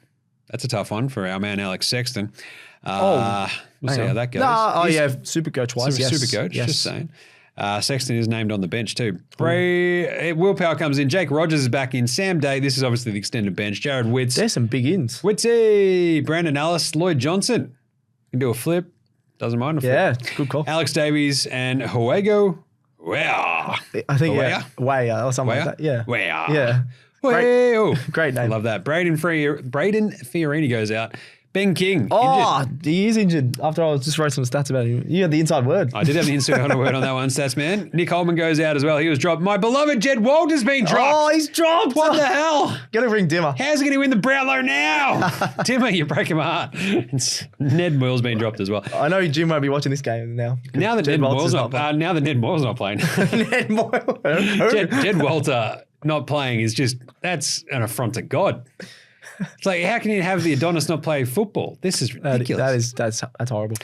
that's a tough one for our man Alex Sexton. We'll see how that goes. SuperCoach-wise, yes. SuperCoach, just saying. Sexton is named on the bench too. Will Powell comes in. Jake Rogers is back in. Sam Day, this is obviously the extended bench. Jared Witts. There's some big ins. Wittsy. Brandon Ellis. Lloyd Johnson. Can do a flip. Doesn't mind a flip. Yeah, good call. Alex Davies and Huego Wow. I think, Wea? yeah. Way or something Wea? like that. Yeah. Wow. Yeah. Wow. Great name. I love that. Braden Fiorini goes out. Ben King. Oh, injured. he is injured. After I just wrote some stats about him. You had the inside word. I did have the inside word on that one, Stats Man. Nick Holman goes out as well. He was dropped. My beloved Jed Walter's been dropped. Oh, he's dropped. What the hell? Gotta bring Dimmer. How's he going to win the Brownlow now? Timmer, you're breaking my heart. Ned Moyle's been dropped as well. I know Jim won't be watching this game now. Now that Ned Moyle's not playing. Ned Moyle. Jed Walter not playing is just, that's an affront to God. It's like, how can you have the Adonis not play football? This is ridiculous. That's horrible.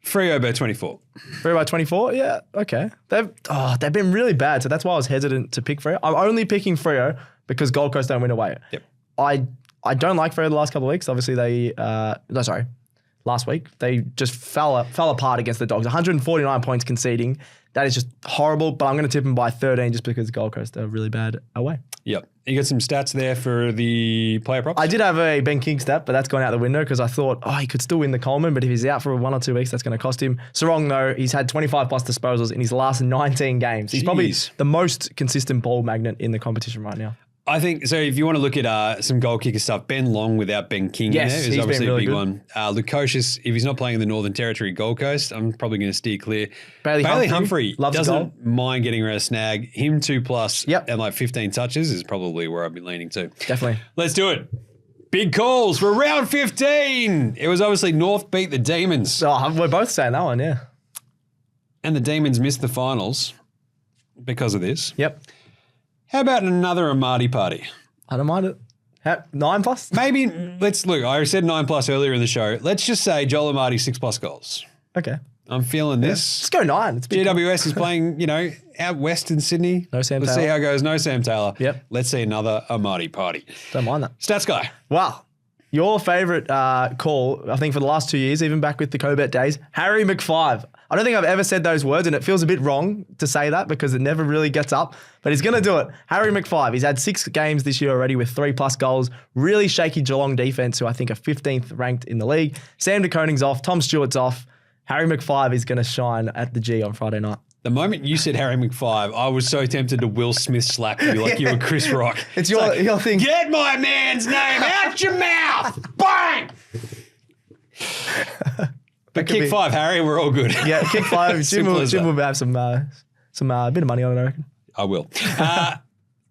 Freo by 24. Freo by 24? Yeah, okay. They've been really bad, so that's why I was hesitant to pick Freo. I'm only picking Freo because Gold Coast don't win away. Yep. I don't like Freo the last couple of weeks. Obviously, last week. They just fell apart against the Dogs. 149 points conceding. That is just horrible, but I'm going to tip them by 13 just because Gold Coast are really bad away. Yep. You got some stats there for the player props? I did have a Ben King stat, but that's gone out the window because I thought, he could still win the Coleman, but if he's out for 1 or 2 weeks, that's going to cost him. Sarong, though, he's had 25 plus disposals in his last 19 games. He's probably the most consistent ball magnet in the competition right now. I think, so if you want to look at some goal kicker stuff, Ben Long without Ben King yes, in there is he's obviously been really a big good. one. Lukosius, if he's not playing in the Northern Territory Gold Coast, I'm probably going to steer clear. Bailey Humphrey loves doesn't mind getting around a snag. Him 2+ Yep. and like 15 touches is probably where I'd be leaning to. Definitely. Let's do it. Big calls for round 15. It was obviously North beat the Demons. We're both saying that one, yeah. And the Demons missed the finals because of this. Yep. How about another Amati party? I don't mind it. 9 plus? Maybe, let's look, I said 9+ earlier in the show. Let's just say Joel Amati 6+ goals. Okay. I'm feeling this. Let's go 9. It's big. GWS is playing, out west in Sydney. No Sam Let's Taylor. see how it goes. No Sam Taylor. Yep. Let's see another Amati party. Don't mind that. Stats guy. Wow. Your favourite call, I think for the last 2 years, even back with the Cobet days, Harry McFive. I don't think I've ever said those words, and it feels a bit wrong to say that because it never really gets up, but he's going to do it. Harry McFive, he's had 6 games this year already with 3+ goals. Really shaky Geelong defence, who I think are 15th ranked in the league. Sam de Koning's off. Tom Stewart's off. Harry McFive is going to shine at the G on Friday night. The moment you said Harry McFive, I was so tempted to Will Smith slap you like you were Chris Rock. It's your thing. Get my man's name out your mouth! Bang! But kick 5, Harry, we're all good. Yeah, kick 5. Jim Simple will as that. have some bit of money on it, I reckon. I will.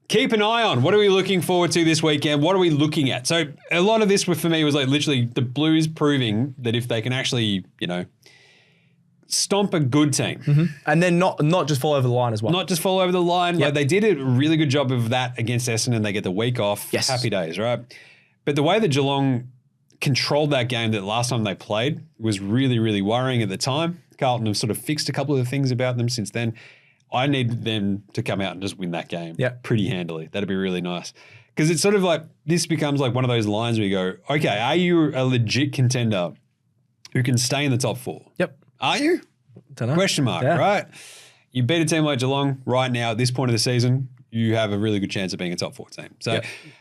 Keep an eye on. What are we looking forward to this weekend? What are we looking at? So a lot of this for me was like literally the Blues proving that if they can actually, stomp a good team. Mm-hmm. And then not just fall over the line as well. Not just fall over the line. Yep. Like they did a really good job of that against Essendon. They get the week off. Yes. Happy days, right? But the way that Geelong controlled that game that last time they played was really, really worrying at the time. Carlton have sort of fixed a couple of the things about them since then. I need them to come out and just win that game pretty handily. That'd be really nice. Because it's sort of like, this becomes like one of those lines where you go, okay, are you a legit contender who can stay in the top 4? Yep. Are you? Don't know. Question mark, right? You beat a team like Geelong right now at this point of the season, you have a really good chance of being a top 4 team. So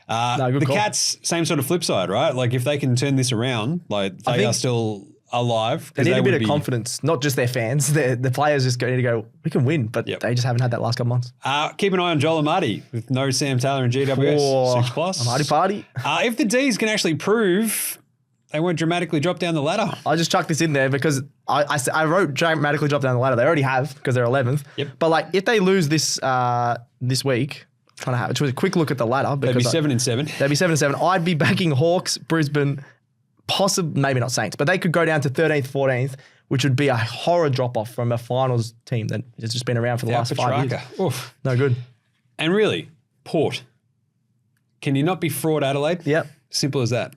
the call. Cats, same sort of flip side, right? Like if they can turn this around, like they are still alive. They need a bit of confidence, not just their fans. The players just need to go, we can win, but they just haven't had that last couple months. Keep an eye on Joel Amati with no Sam Taylor and GWS, 6+. Amati party. If the Ds can actually prove they won't dramatically drop down the ladder. I just chucked this in there because I wrote dramatically drop down the ladder. They already have because they're 11th. Yep. But like if they lose this week, trying to have a quick look at the ladder. They'd be 7-7. They'd be 7-7. I'd be backing Hawks, Brisbane, possibly maybe not Saints, but they could go down to 13th, 14th, which would be a horror drop off from a finals team that has just been around for the last 5 years. Oof. No good. And really, Port. Can you not be fraud Adelaide? Yep. Simple as that.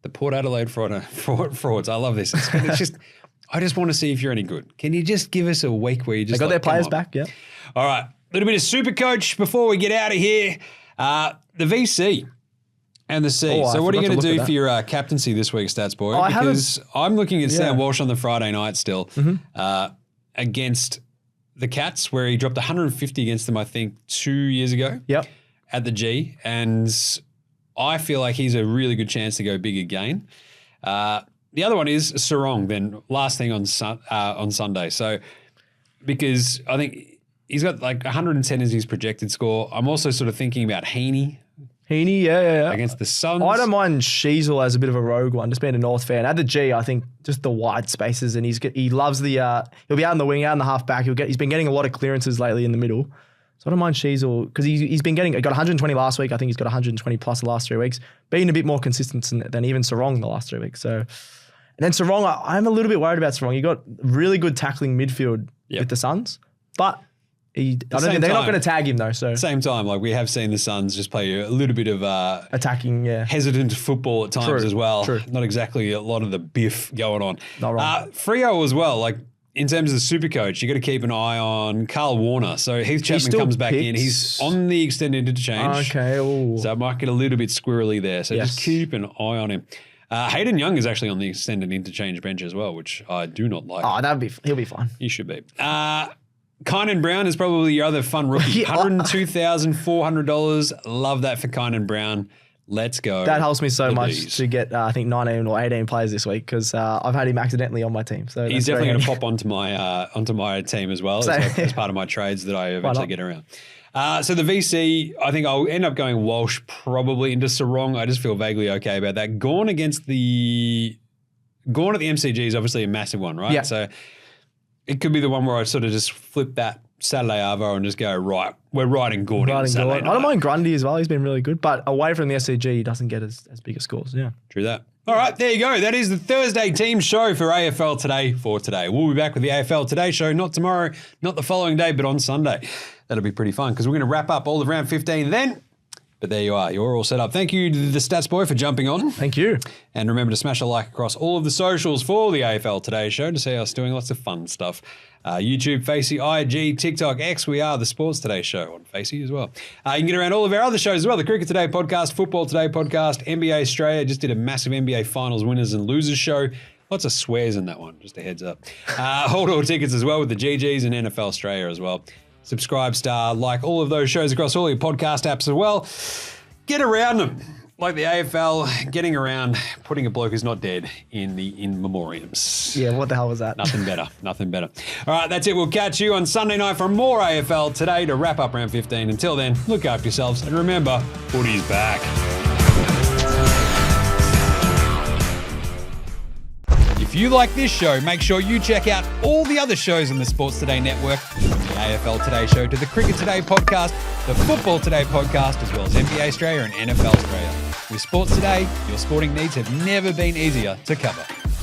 The Port Adelaide frauds. I love this. It's just, I just want to see if you're any good. Can you just give us a week where you just They got their players back, yeah. All right. A little bit of SuperCoach before we get out of here. The VC and the C. So what are you going to do for your captaincy this week, Stats Boy? Because I'm looking at Sam Walsh on the Friday night still against the Cats, where he dropped 150 against them, I think, 2 years ago at the G. And I feel like he's a really good chance to go big again. The other one is Sarong, then last thing on Sunday. So because I think he's got like 110 as his projected score. I'm also sort of thinking about Heaney yeah. against the Suns. I don't mind Sheasel as a bit of a rogue one, just being a North fan. At the G, I think just the wide spaces, and he loves the. He'll be out in the wing, out in the halfback. He's been getting a lot of clearances lately in the middle. So I don't mind Sheasel because he's been getting. He got 120 last week. I think he's got 120 plus the last 3 weeks. Being a bit more consistent than even Sarong the last 3 weeks. So, and then Sarong, I'm a little bit worried about Sarong. He got really good tackling midfield with the Suns, but. I don't think they're not going to tag him though. So same time, like we have seen the Suns just play a little bit of attacking, hesitant football at times as well. True. Not exactly a lot of the biff going on. Not wrong. Freo as well. Like in terms of the Supercoach, you got to keep an eye on Carl Warner. So Heath Chapman comes back in. He's on the extended interchange. Okay. Ooh. So it might get a little bit squirrely there. So just keep an eye on him. Hayden Young is actually on the extended interchange bench as well, which I do not like. Oh, he'll be fine. He should be. Kynan Brown is probably your other fun rookie. $102,400. Love that for Kynan Brown. Let's go. That helps me so much to get, I think, 19 or 18 players this week because I've had him accidentally on my team. So he's definitely going to pop onto my team as well as part of my trades that I eventually get around. So the VC, I think I'll end up going Walsh probably into Sarong. I just feel vaguely okay about that. Gawn at the MCG is obviously a massive one, right? Yeah. So it could be the one where I sort of just flip that Saturday Arvo and just go, right, we're riding Gordon on Saturday night. I don't mind Grundy as well. He's been really good. But away from the SCG, he doesn't get as big a scores. Yeah. True that. All right, there you go. That is the Thursday team show for AFL Today for today. We'll be back with the AFL Today Show, not tomorrow, not the following day, but on Sunday. That'll be pretty fun because we're going to wrap up all of round 15 then. But there you are. You're all set up. Thank you to the Stats Boy for jumping on. Thank you. And remember to smash a like across all of the socials for the AFL Today Show to see us doing lots of fun stuff. YouTube, Facey, IG, TikTok, X. We are the Sports Today Show on Facey as well. You can get around all of our other shows as well. The Cricket Today podcast, Football Today podcast, NBA Australia. Just did a massive NBA Finals winners and losers show. Lots of swears in that one, just a heads up. Hold all tickets as well with the GGs and NFL Australia as well. Subscribe, star, like all of those shows across all your podcast apps as well. Get around them. Like the AFL, getting around, putting a bloke who's not dead in memoriams. Yeah, what the hell was that? Nothing better. Nothing better. All right, that's it. We'll catch you on Sunday night for more AFL Today to wrap up round 15. Until then, look after yourselves and remember, footy's back. If you like this show, make sure you check out all the other shows on the Sports Today Network, from the AFL Today Show to the Cricket Today podcast, the Football Today podcast, as well as NBA Australia and NFL Australia. With Sports Today, your sporting needs have never been easier to cover.